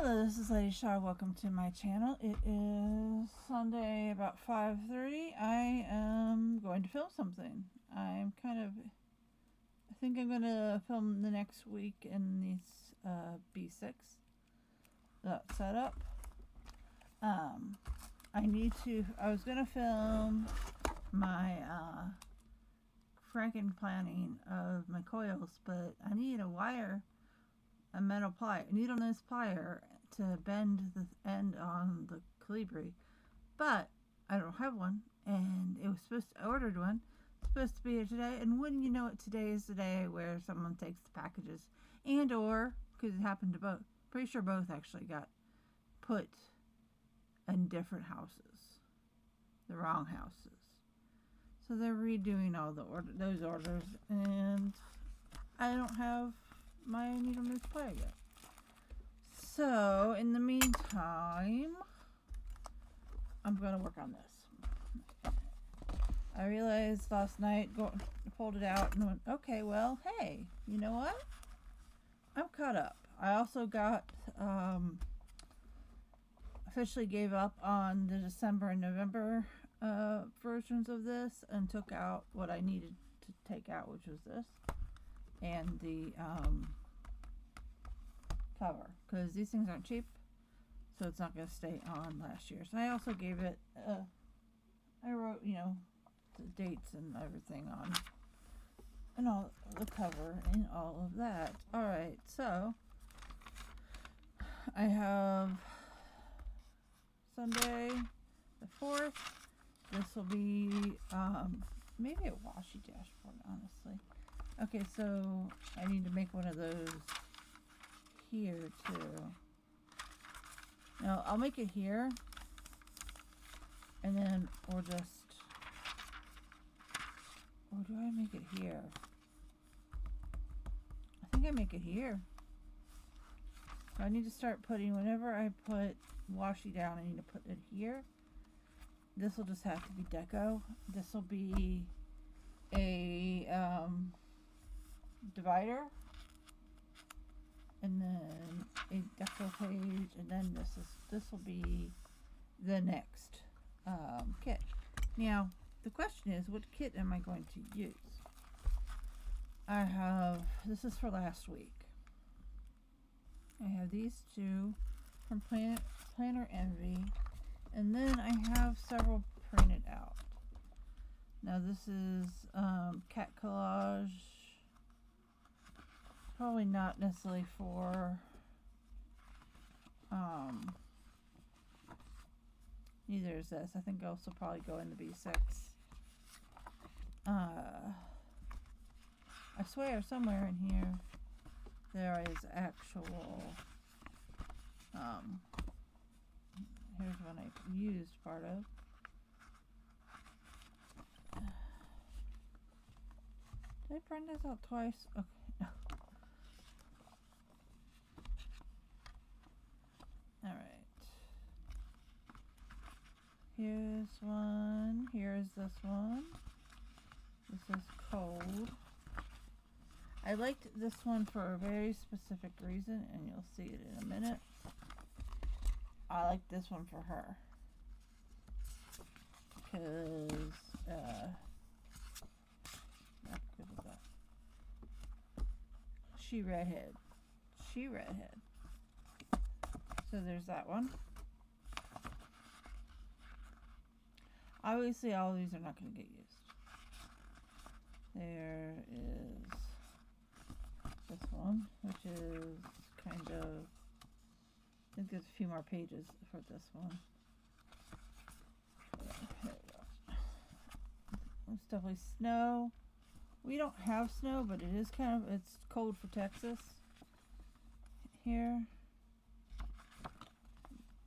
Hello, this is Lady Shaw. Welcome to my channel. It is Sunday about 5:30. I am going to film something. I think I'm going to film the next week in these B6 set up. I was going to film my franken planning of my coils, but I need a metal plier, needle nose plier to bend the end on the Calibri, but I don't have one, and I ordered one. It's supposed to be here today, and wouldn't you know it, today is the day where someone takes the packages, because it happened to both. Pretty sure both actually got put in different houses, the wrong houses. So they're redoing all those orders, and I don't have my needle nose plier yet. So in the meantime, I'm going to work on this. I realized last night, pulled it out and went, okay, well, hey, you know what? I'm caught up. I also got officially gave up on the December and November versions of this and took out what I needed to take out, which was this and the cover, because these things aren't cheap, so it's not going to stay on last year. So I also gave it I wrote, the dates and everything on, and all the cover and all of that. Alright, so I have Sunday the 4th. This will be maybe a washi dashboard, honestly. Okay, so I need to make one of those here too. Now I'll make it here, and then or do I make it here? I think I make it here. I need to start putting, whenever I put washi down, I need to put it here. This will just have to be deco. This will be a divider, and then a deco page, and then this will be the next kit. Now the question is, what kit am I going to use? This is for last week. I have these two from Planner Envy, and then I have several printed out. Now this is cat collage. Probably not necessarily for neither is this. I think I'll also probably go in the B6. I swear somewhere in here there is actual here's one I used part of. Did I print this out twice? Okay, no. Alright. Here's one. Here's this one. This is cold. I liked this one for a very specific reason, and you'll see it in a minute. I like this one for her, because not good with that. She redhead. So there's that one. Obviously all of these are not going to get used. There is this one, which is kind of, I think there's a few more pages for this one. There we go. It's definitely snow. We don't have snow, but it is it's cold for Texas here.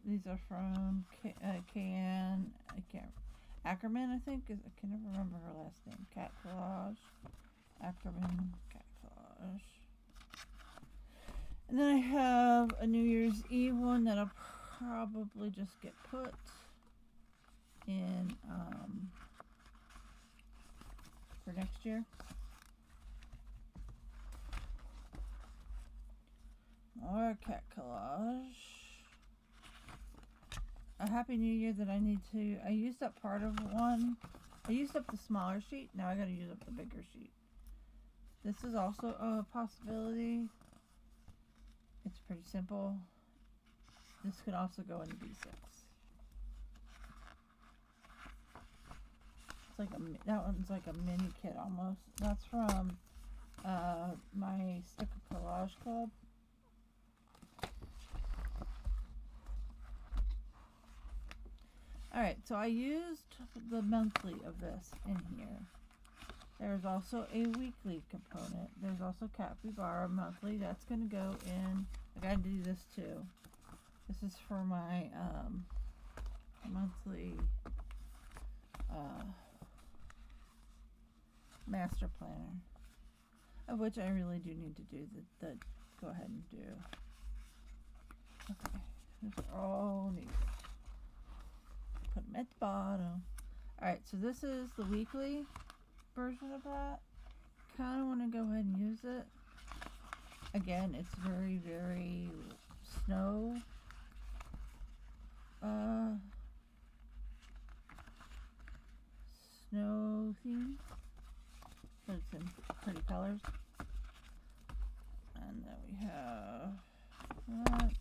These are from Ackerman, I think. I can never remember her last name. Cat collage. Ackerman, cat collage. And then I have a New Year's Eve one that'll probably just get put in for next year. More cat collage. a Happy New Year that I need to, I used up part of one. I used up the smaller sheet. Now I gotta use up the bigger sheet. This is also a possibility. It's pretty simple. This could also go into B6. It's like that one's like a mini kit almost. That's from my Sticker Collage Club. Alright, so I used the monthly of this in here. There's also a weekly component. There's also Capybara monthly. That's going to go in. I got to do this too. This is for my monthly master planner, of which I really do need to do the go ahead and do. Okay, these are all needed. Put them at the bottom. Alright, so this is the weekly version of that. Kind of want to go ahead and use it. Again, it's very, very snow theme, but it's in pretty colors. And then we have that.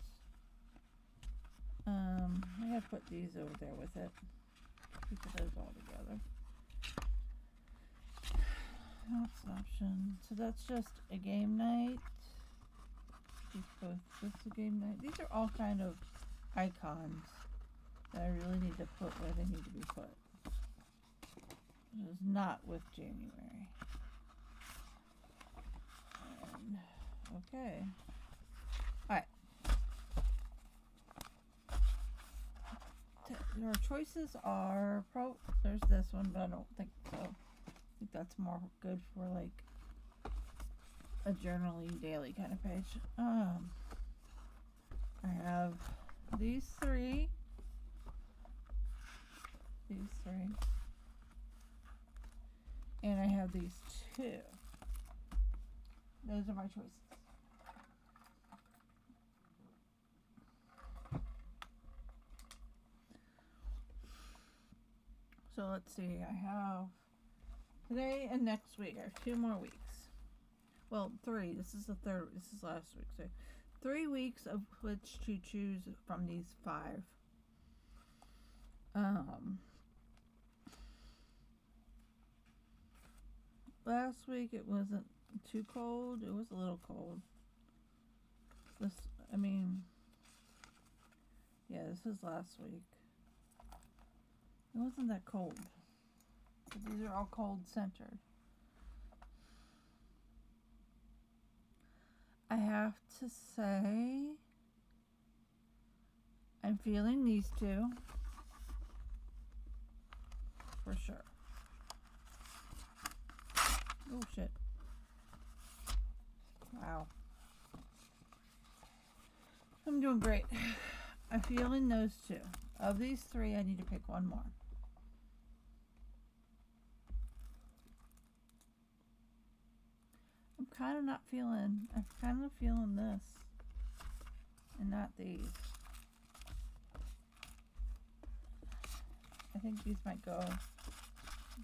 I gotta put these over there with it. Keep those all together. That's an option. So that's just a game night. These both. This is a game night. These are all kind of icons that I really need to put where they need to be put. This is not with January. And, okay. Alright. Your choices are there's this one, but I don't think so. I think that's more good for like a journaling daily kind of page. I have these three, and I have these two. Those are my choices. So let's see, I have today and next week. I have 2 more weeks. Well, 3. This is the third. This is last week. So 3 weeks of which to choose from these 5. Last week it wasn't too cold. It was a little cold. This is last week. It wasn't that cold. But these are all cold centered. I have to say, I'm feeling these two for sure. Oh shit. Wow. I'm doing great. I'm feeling those two. Of these 3, I need to pick one more. I'm kind of feeling this and not these. I think these might go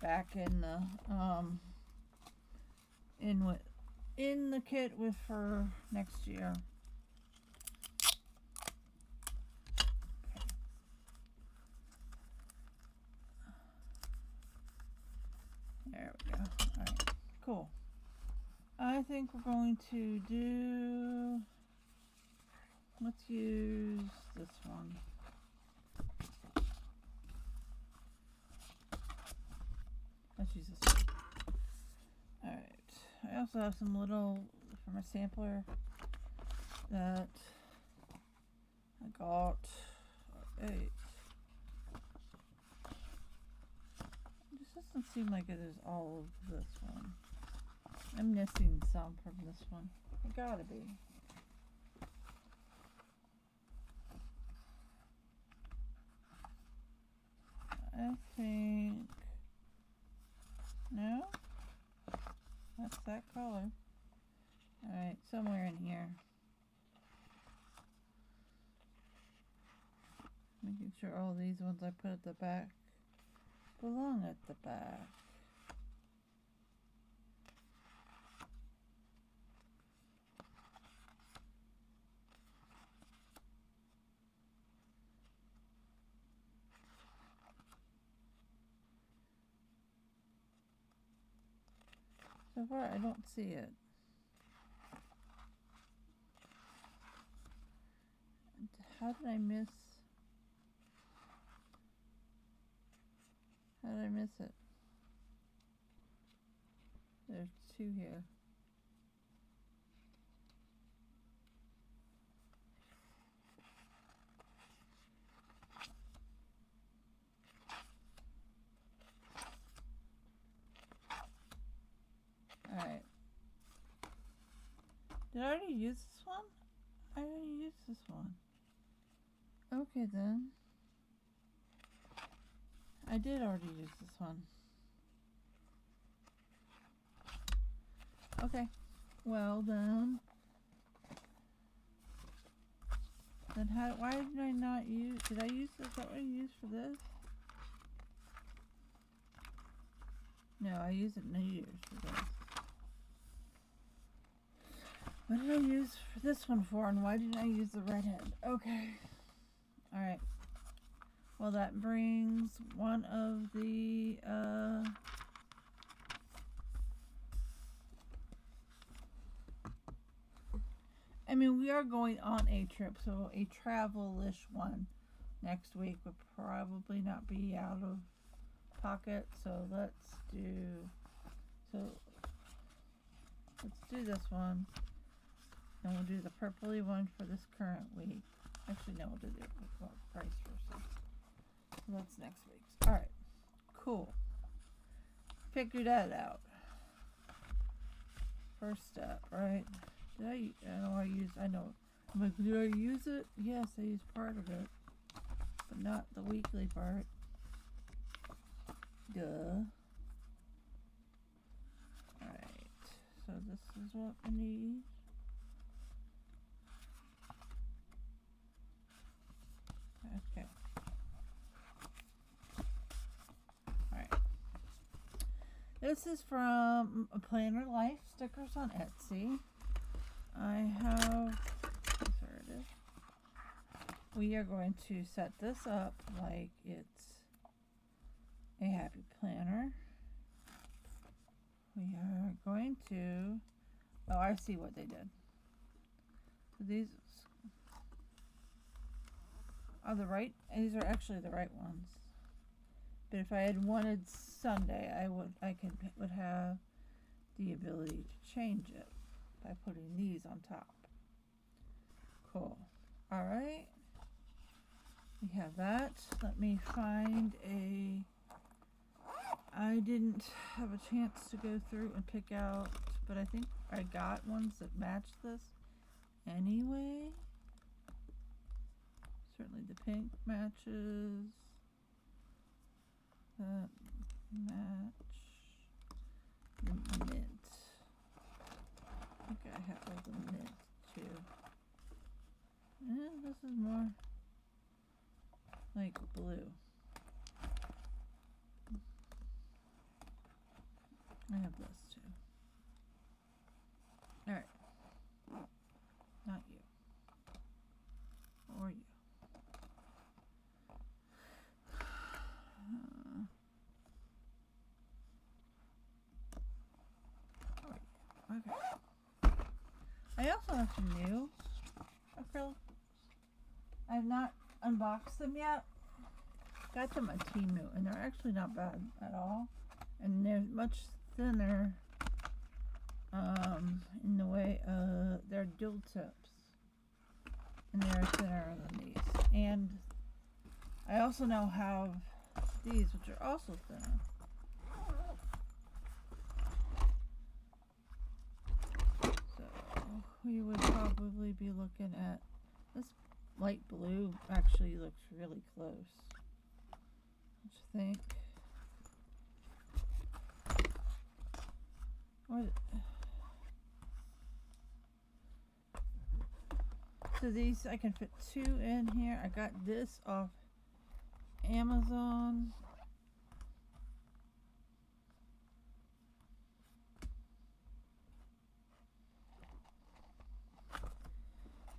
back in the in the kit with for next year. There we go. All right, cool. I think we're going to do, let's use this one. Let's use this one. Alright. I also have some little, from a sampler that I got. Alright. This doesn't seem like it is all of this one. I'm missing some from this one. It gotta be. I think. No? That's that color. Alright, somewhere in here. Making Make sure all these ones I put at the back belong at the back. So far, I don't see it. How did I miss? How did I miss it? There's two here. Alright. Did I already use this one? I already used this one. Okay then. I did already use this one. Okay. Well then. Then why did I not use, did I use this? Is that what I used for this? No, I used it New Year's for this. What did I use for this one for, and why didn't I use the redhead? Okay. Alright. Well, that brings one of the, I mean, we are going on a trip, so a travel-ish one next week would probably not be out of pocket, so let's do this one, and we'll do the purpley one for this current week. Actually, no, we'll do the price first. So that's next week's. Alright, cool. Figure that out. First step, right? I know. I'm like, did I use it? Yes, I used part of it, but not the weekly part. Duh. Alright, so this is what we need. Okay. Alright. This is from Planner Life stickers on Etsy. I have, there it is. We are going to set this up like it's a happy planner. We are going to, oh, I see what they did. So these are the right, these are actually the right ones. But if I had wanted Sunday, I would have the ability to change it by putting these on top. Cool. Alright. We have that. Let me find I didn't have a chance to go through and pick out, but I think I got ones that match this anyway. Certainly the pink matches. That match. The mint. I think I have all the mint too. And this is more like blue. I have this too. Alright. Not you. Or you. Okay. I also have some new acrylics. I have not unboxed them yet. Got them at Temu, and they're actually not bad at all. And they're much thinner in the way they're dual tips, and they're thinner than these. And I also now have these, which are also thinner. So we would probably be looking at this light blue. Actually looks really close. What you think? So these, I can fit two in here. I got this off Amazon.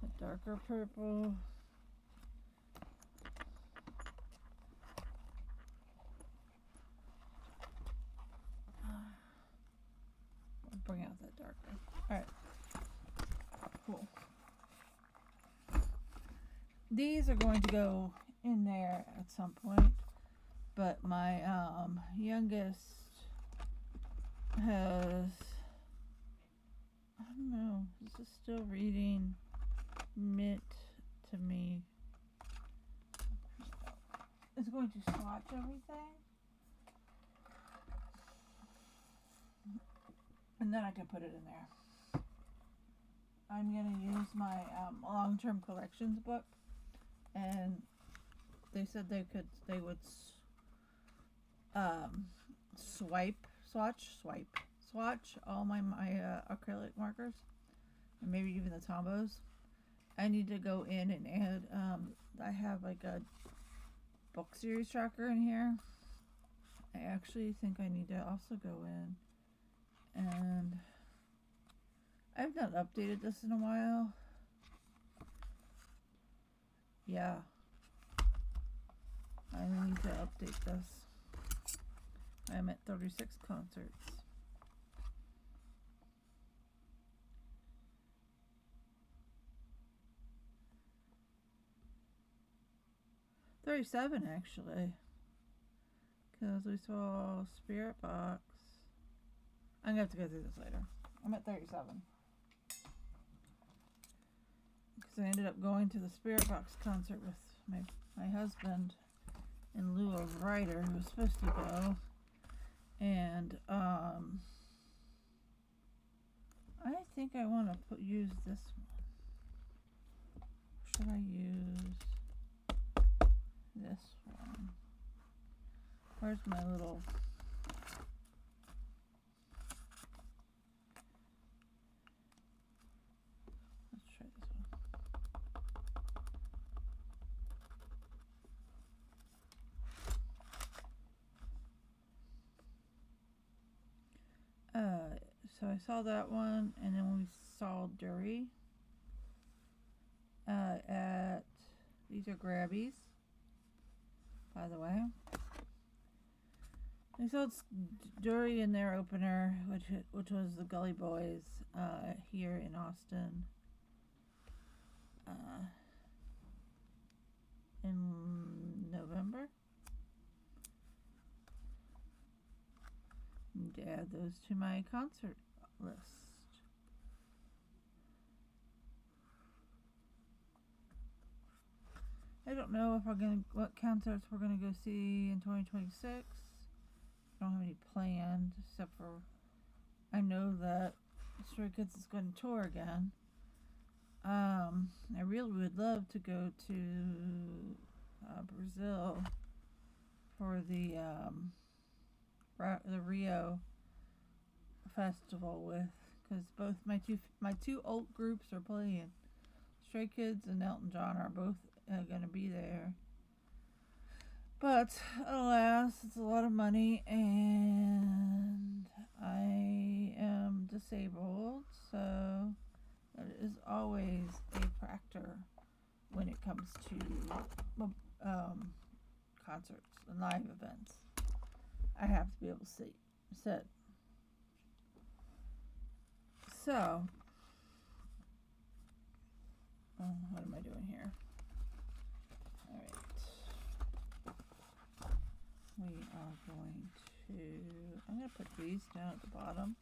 A darker purple. I'll bring out that darker. Alright. Cool. These are going to go in there at some point, but my youngest has, I don't know, this is still reading Mint to me. It's going to swatch everything, and then I can put it in there. I'm going to use my long-term collections book, and they said they would swatch all my acrylic markers, and maybe even the Tombos. I need to go in and add, I have like a book series tracker in here. I actually think I need to also go in, and I've not updated this in a while. Yeah, I need to update this. I'm at 36 concerts. $37 actually, because we saw Spirit Box. I'm gonna have to go through this later. I'm at 37 because I ended up going to the Spirit Box concert with my husband in lieu of Ryder, who was supposed to go, and I think I want to use this one. Should I use this one? Where's my little... Let's try this one. So I saw that one, and then we saw Dury at... These are Grabbies, by the way. I saw Dury in their opener, which was the Gully Boys here in Austin in November. Need to add those to my concert list. I don't know if what concerts we're gonna go see in 2026. I don't have any planned, except for I know that Stray Kids is going to tour again. I really would love to go to Brazil for the Rio festival because both my two old groups are playing. Stray Kids and Elton John are both going to be there. But alas, it's a lot of money, and I am disabled, so that is always a factor when it comes to concerts and live events. I have to be able to sit. So, what am I doing here? Alright. We are going to... I'm going to put these down at the bottom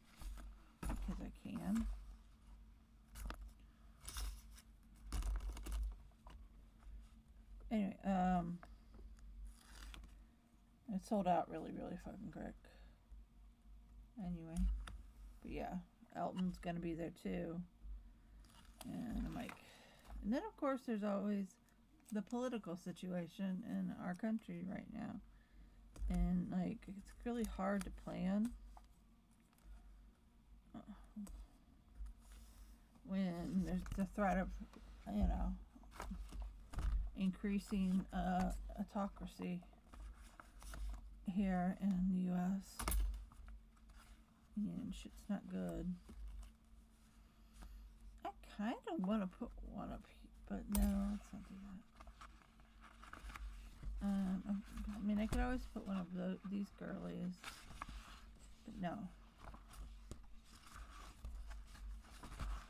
because I can. Anyway, it sold out really, really fucking quick. Anyway, but yeah, Elton's gonna be there too. And I'm like, and then of course there's always the political situation in our country right now. And like, it's really hard to plan when there's the threat of, increasing autocracy here in the US. And shit's not good. I kind of want to put one up here, but no, let's not do that. I mean, I could always put one of these girlies, but no.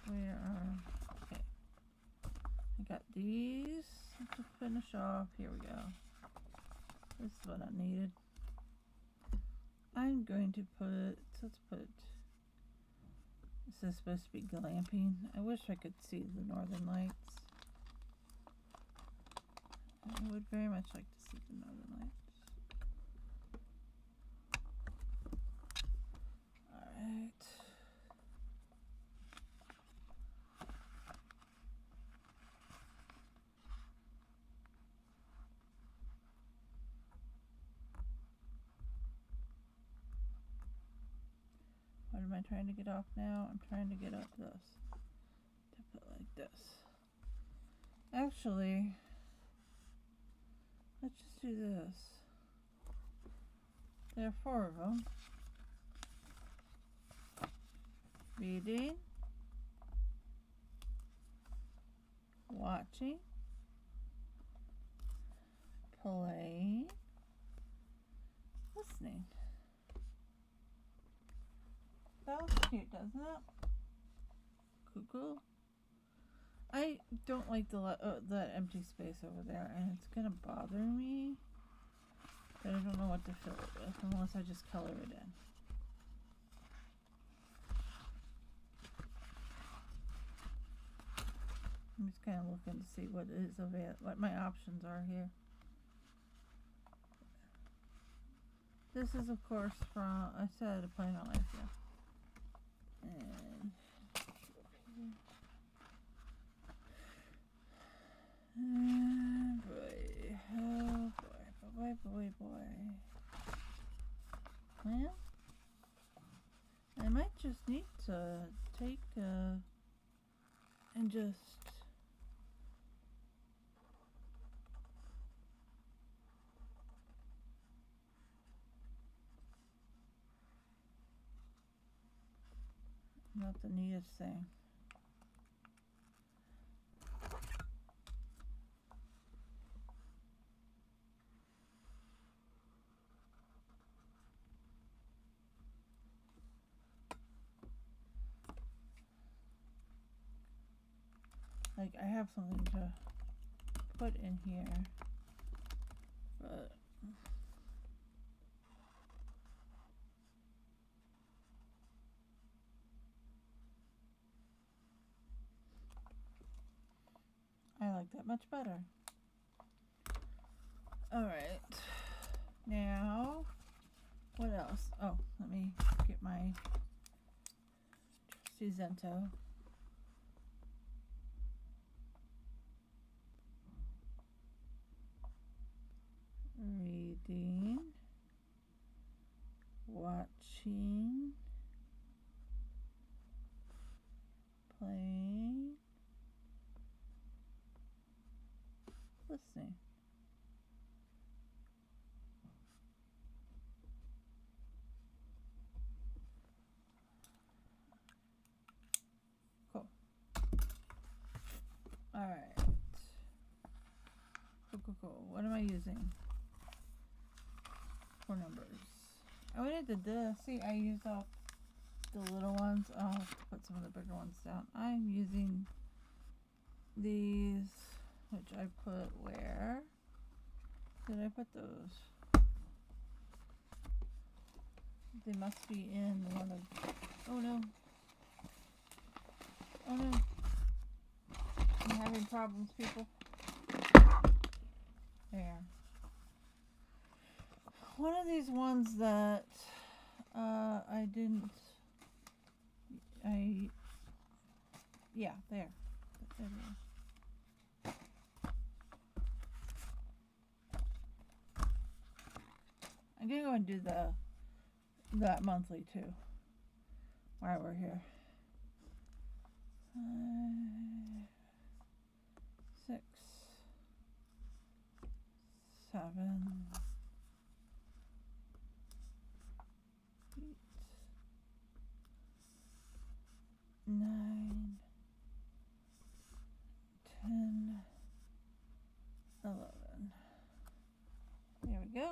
Where are, okay. I got these to finish off. Here we go. This is what I needed. I'm going to put, let's put, this is supposed to be glamping. I wish I could see the northern lights. I would very much like to see the northern lights. Alright. What am I trying to get off now? I'm trying to get up this. To put like this. Actually, let's just do this. There are 4 of them. Reading. Watching. Playing. Listening. That was cute, doesn't it? Cuckoo. I don't like the empty space over there, and it's gonna bother me. But I don't know what to fill it with unless I just color it in. I'm just kind of looking to see what is available, what my options are here. This is, of course, from, I said, A Play My Life, yeah. And boy, oh boy. Well, I might just need to take and just not the neatest thing. Like, I have something to put in here, but I like that much better. Alright, now, what else? Oh, let me get my trusty Zento. Reading, watching, playing, listening. Cool. Alright. Cool. What am I using for numbers? I wanted to see, I used up the little ones. I'll have to put some of the bigger ones down. I'm using these, which I put where? Did I put those? They must be in one of, oh no. I'm having problems, people. There. One of these ones that I didn't, yeah, there. There it is. I'm gonna go and do that monthly too, while we're here. 5, 6, 7, we go.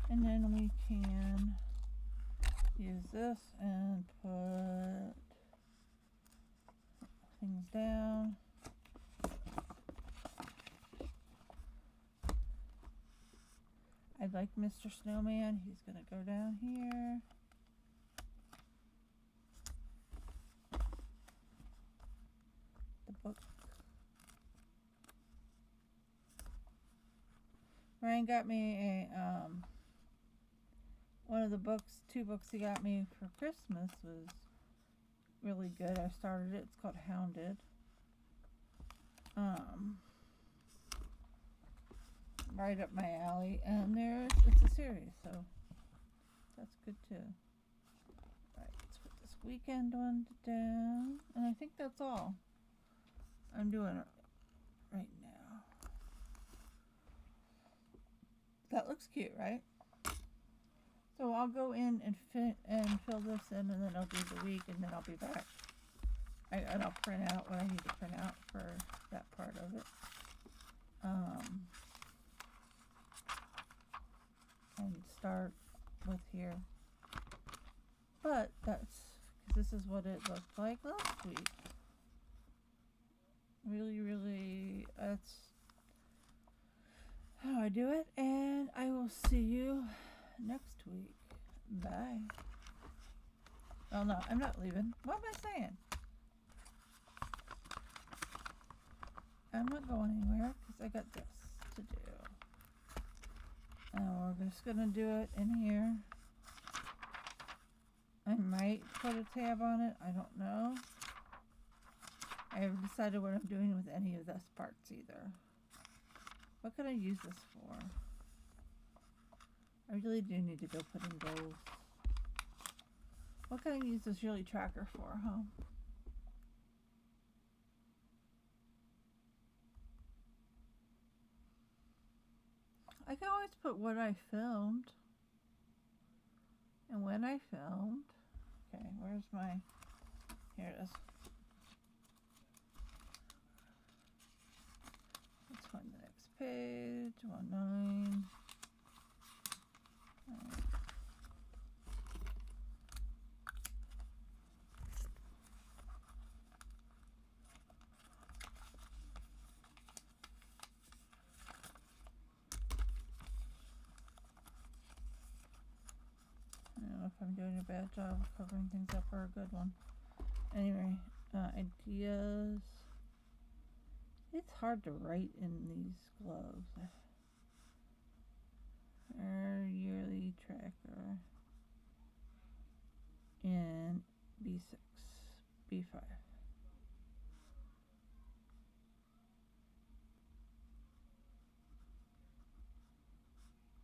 And then we can use this and put things down. I like Mr. Snowman. He's going to go down here. The book. Ryan got me a one of the books, 2 books he got me for Christmas was really good. I started it. It's called Hounded. Right up my alley, and it's a series, so that's good too. Alright, let's put this weekend one down, and I think that's all. I'm doing it right now. That looks cute, right? So I'll go in and fill this in, and then I'll do the week, and then I'll be back. And I'll print out what I need to print out for that part of it. And start with here. But this is what it looked like last week. Really, that's how I do it. And I will see you next week. Bye. Oh no, I'm not leaving. What am I saying? I'm not going anywhere because I got this to do. And we're just gonna do it in here. I might put a tab on it. I don't know. I haven't decided what I'm doing with any of this parts either. What can I use this for? I really do need to go put in goals. What can I use this yearly tracker for, huh? I can always put what I filmed and when I filmed. Okay, where's my... Here it is. Let's find the next page. 19. I don't know if I'm doing a bad job of covering things up or a good one. Anyway, ideas. It's hard to write in these gloves. Our yearly tracker in B6, B5.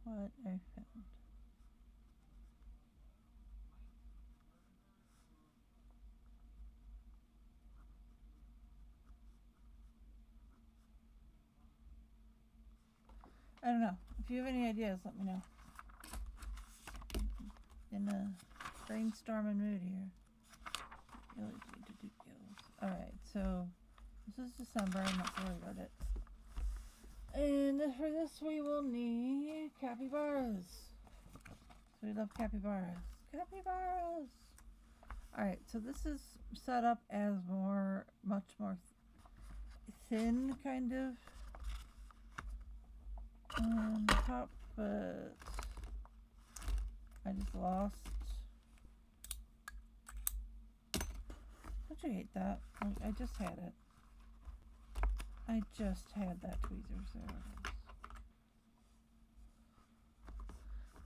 What I found. I don't know. If you have any ideas, let me know. In a brainstorming mood here. Really need to do gills. Alright, so this is December. I'm not worried about it. And for this, we will need capybaras. So we love capybaras. Capybaras! Alright, so this is set up as much more thin kind of top, but I just lost. Don't you hate that? I just had it. I just had that tweezers there.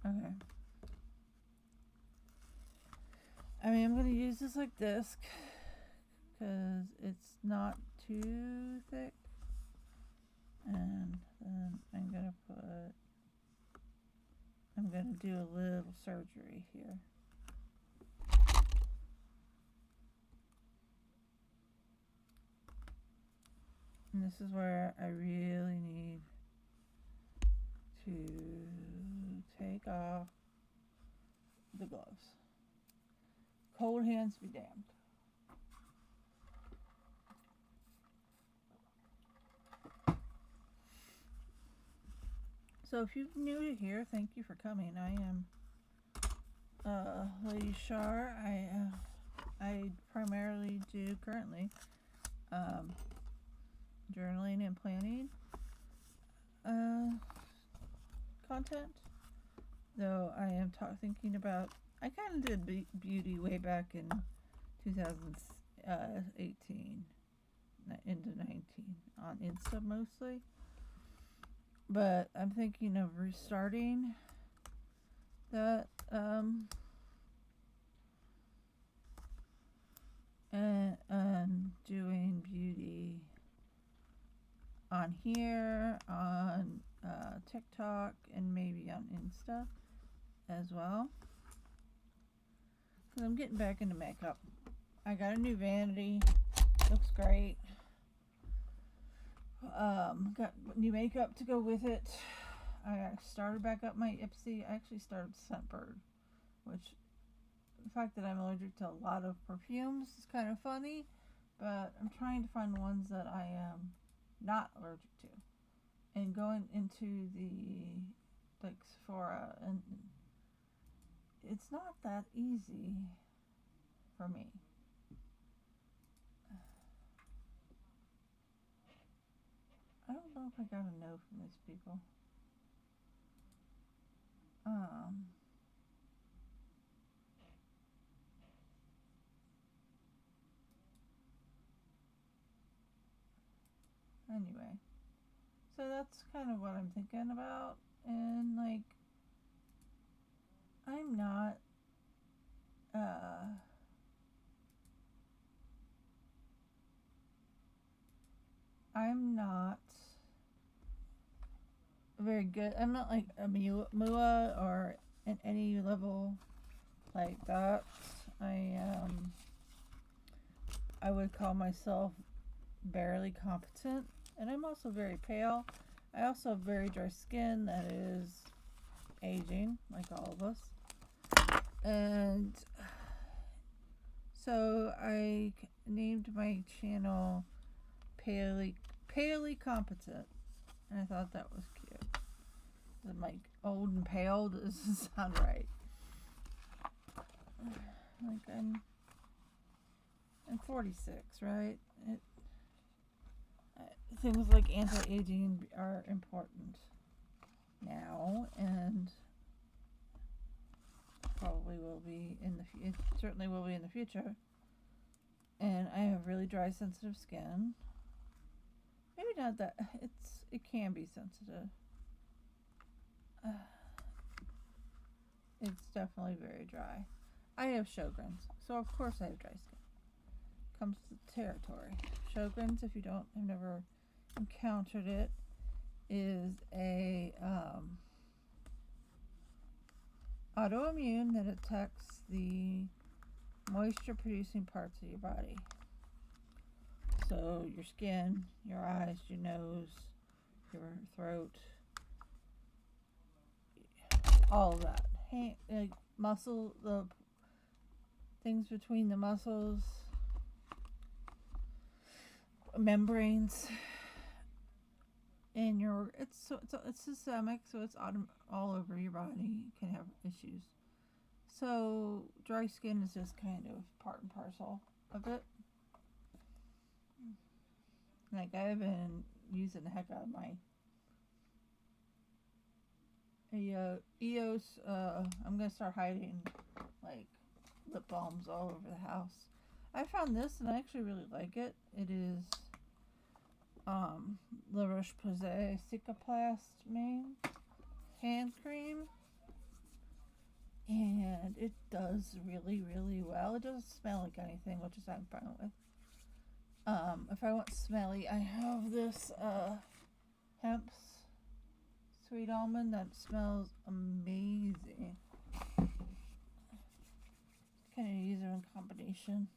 Okay. I mean, I'm going to use this like this because it's not too thick. And then I'm going to do a little surgery here. And this is where I really need to take off the gloves. Cold hands be damned. So if you're new to here, thank you for coming. I am Lady Shar. I primarily do currently journaling and planning content. Though I am thinking about, I kind of did beauty way back in 2018 into 19 on Insta mostly. But I'm thinking of restarting that and doing beauty on here, on TikTok, and maybe on Insta as well. Because I'm getting back into makeup. I got a new vanity. Looks great. Got new makeup to go with it. I started back up my Ipsy. I actually started Scentbird, which the fact that I'm allergic to a lot of perfumes is kind of funny, but I'm trying to find ones that I am not allergic to. And going into the Sephora, and it's not that easy for me. I don't know if I got a no from these people. Anyway, so that's kind of what I'm thinking about, and like, I'm not very good. I'm not like a Mua or at any level like that. I would call myself barely competent, and I'm also very pale. I also have very dry skin that is aging, like all of us. And so I named my channel Palely Competent, and I thought that was cute. I'm like old and pale. Doesn't sound right. Like I'm 46, right? Things like anti-aging are important now, and probably will be it certainly will be in the future. And I have really dry, sensitive skin. Maybe not that. It can be sensitive. It's definitely very dry. I have Sjogren's, so of course I have dry skin. Comes to the territory. Sjogren's, if you have never encountered it, is a autoimmune that attacks the moisture producing parts of your body. So your skin, your eyes, your nose, your throat, all of that. Like muscle, the things between the muscles, membranes in your, it's systemic, so it's all over your body. You can have issues. So dry skin is just kind of part and parcel of it. Like I've been using the heck out of my EOS. I'm gonna start hiding like lip balms all over the house. I found this and I actually really like it. It is La Roche-Posay Cicaplast Main hand cream, and it does really, really well. It doesn't smell like anything, which is I'm fine with. If I want smelly, I have this Hemp's Sweet Almond that smells amazing. Kind of use them in combination.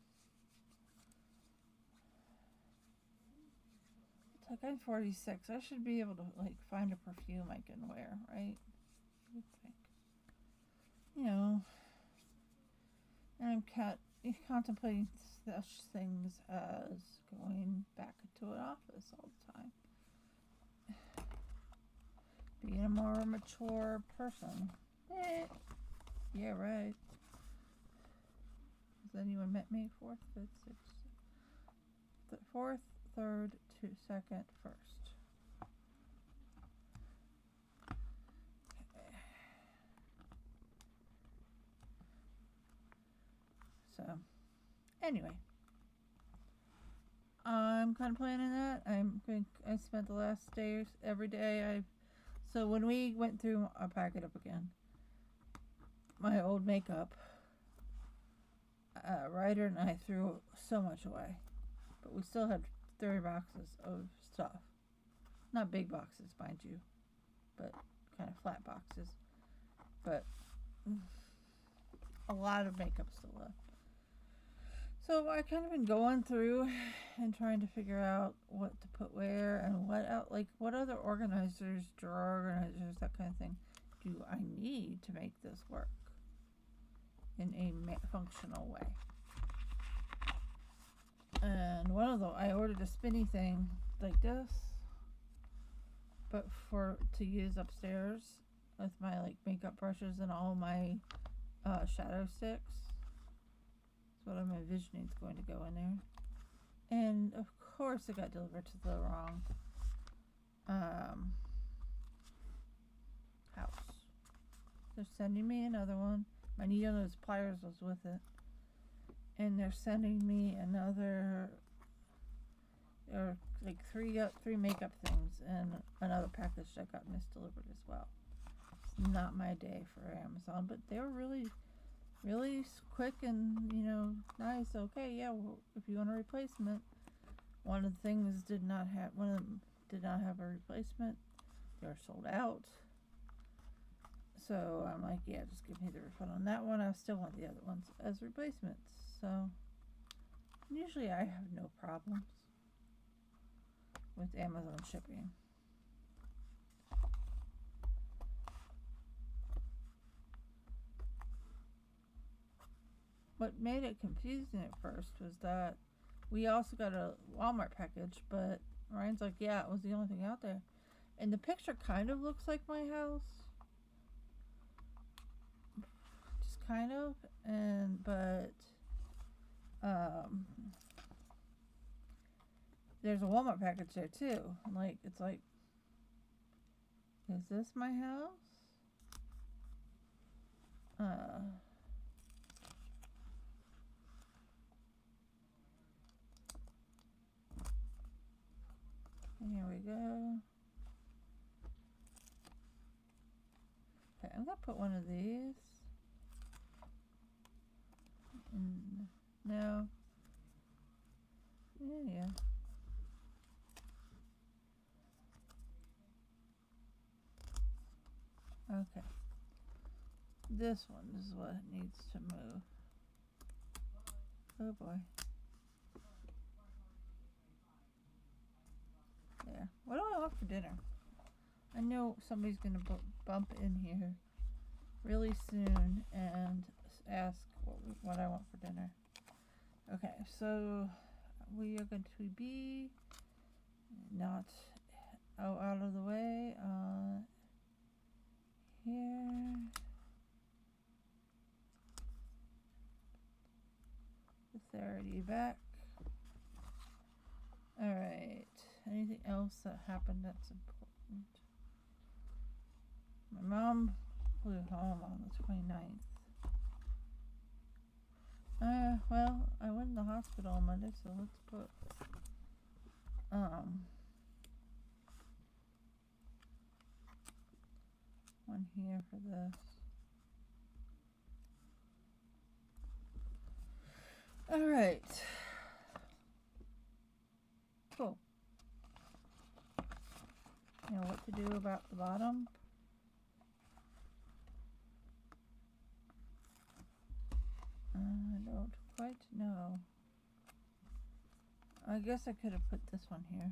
It's like I'm 46. I should be able to like find a perfume I can wear, right? What do you think? You know, and I'm contemplating such things as going back into an office all the time. being a more mature person. Yeah, right. Has anyone met me? Fourth, fifth, sixth, fourth, third, second, first. Okay. So, anyway, I'm kind of planning that. I spent the last days every day. So when we went through, I'll pack it up again. My old makeup. Ryder and I threw so much away, but we still had 30 boxes of stuff. Not big boxes, mind you, but kind of flat boxes. But a lot of makeup still left. So I kind of been going through and trying to figure out what to put where and what other organizers, drawer organizers, that kind of thing, do I need to make this work in a functional way. And one of them, I ordered a spinny thing like this, but to use upstairs with my makeup brushes and all my shadow sticks. That's what I'm envisioning is going to go in there. And of course it got delivered to the wrong house. They're sending me another one. My needle nose pliers was with it. And they're sending me another, or three makeup things and another package that got misdelivered as well. It's not my day for Amazon, but they were really, really quick and, nice. Okay, yeah, well, if you want a replacement. One of them did not have a replacement. They were sold out. So I'm like, yeah, just give me the refund on that one. I still want the other ones as replacements. So usually I have no problems with Amazon shipping. What made it confusing at first was that we also got a Walmart package, but Ryan's like, yeah, it was the only thing out there. And the picture kind of looks like my house. Just kind of. But there's a Walmart package there too. It's like, is this my house? Here we go. Okay, I'm gonna put one of these. No. Yeah. Okay. This one is what needs to move. Oh boy. There. What do I want for dinner? I know somebody's gonna bump in here really soon and ask what I want for dinner. Okay, so we are going to be not out of the way. Here. Authority back. Alright. Anything else that happened that's important? My mom flew home on the 29th. Well, I went in the hospital on Monday, so let's put one here for this. Alright. Cool. You know what to do about the bottom? I don't quite know. I guess I could have put this one here.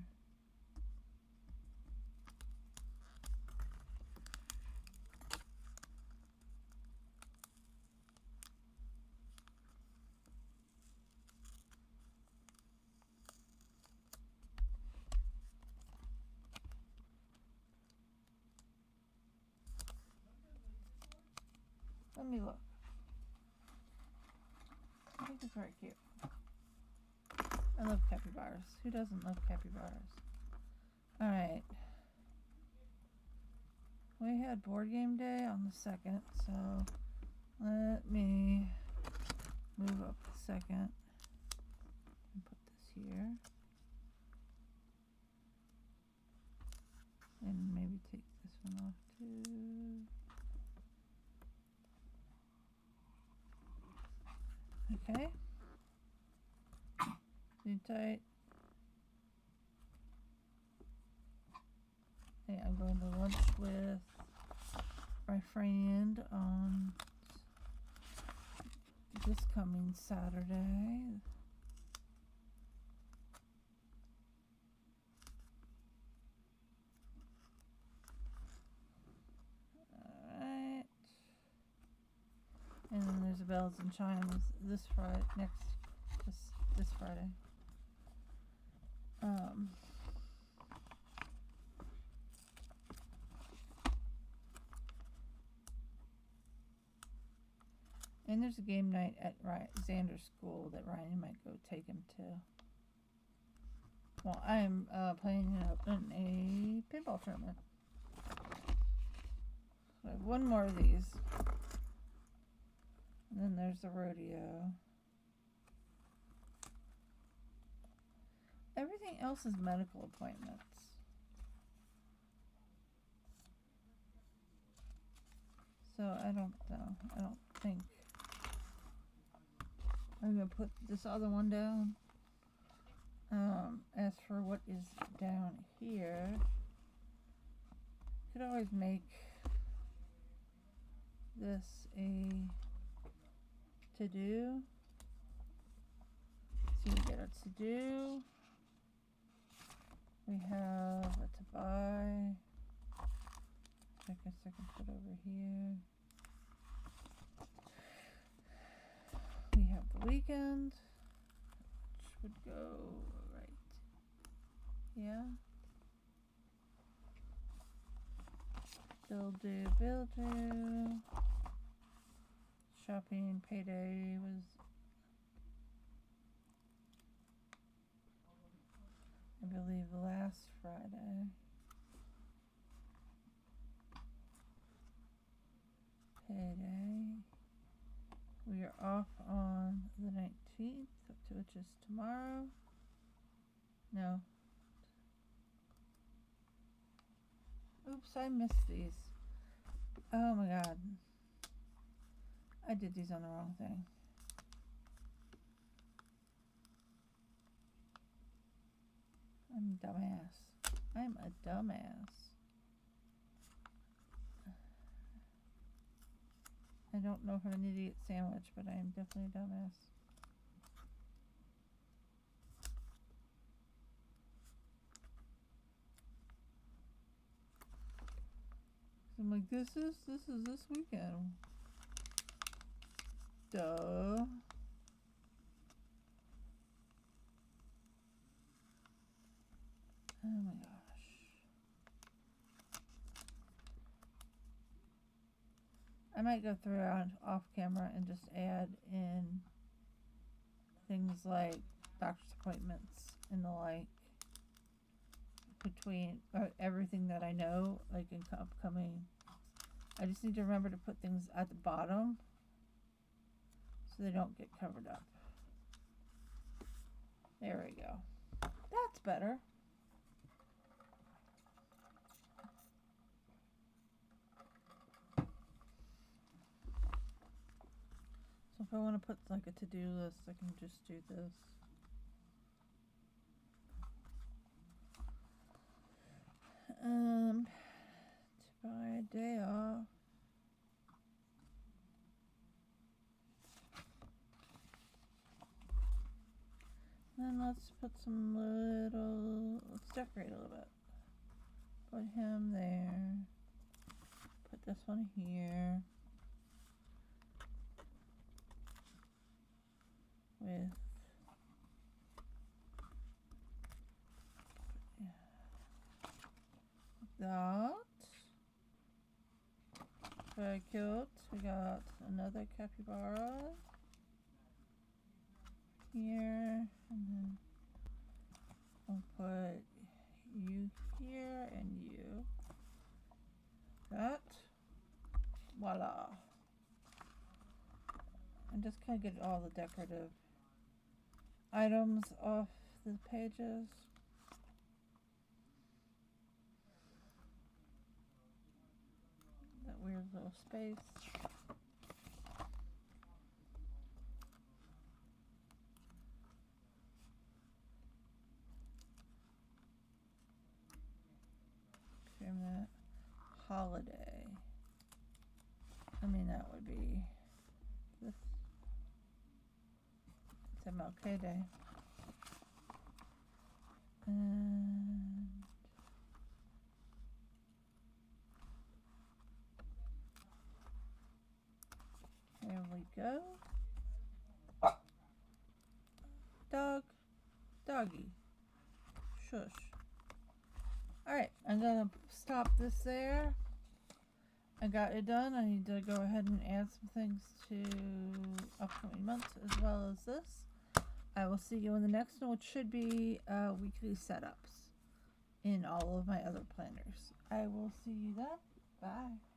Let me look. I think it's very cute. I love capybaras. Who doesn't love capybaras? Alright. We had board game day on the 2nd, so let me move up the 2nd and put this here. And maybe take this one off too. Okay. Too tight. Okay, I'm going to lunch with my friend on this coming Saturday. Alright. And then there's a Bells and Chimes this Friday, this Friday. And there's a game night at Xander's school that Ryan might go take him to. Well, I'm playing in a pinball tournament. So I have one more of these. And then there's the rodeo. Everything else is medical appointments. So I don't know. I don't think I'm going to put this other one down. As for what is down here, could always make this a to-do. So you get a to-do. We have a to buy. I guess I can put over here. We have the weekend, which would go right. Yeah. Bill do. Shopping payday was, I believe, last Friday. Payday. We are off on the 19th, which is tomorrow. No. Oops, I missed these. Oh my god. I did these on the wrong thing. I'm a dumbass. I'm a dumbass. I don't know if I'm an idiot sandwich, but I am definitely a dumbass. So I'm like, this is this weekend. Duh. Oh my gosh. I might go through it off camera and just add in things like doctor's appointments and the like between everything that I know, like in upcoming. I just need to remember to put things at the bottom so they don't get covered up. There we go. That's better. So if I want to put like a to-do list, I can just do this. To buy a day off. Then let's put let's decorate a little bit. Put him there. Put this one here. With that. Very cute. We got another capybara here, and then I'll put you here and you. That. Voila. And just kind of get all the decorative items off the pages. That weird little space. Trim that. Holiday. I mean, that would be this. It's MLK Day. And there we go. Dog. Doggy. Shush. Alright, I'm gonna stop this there. I got it done. I need to go ahead and add some things to upcoming months as well as this. I will see you in the next one, which should be weekly setups in all of my other planners. I will see you then. Bye.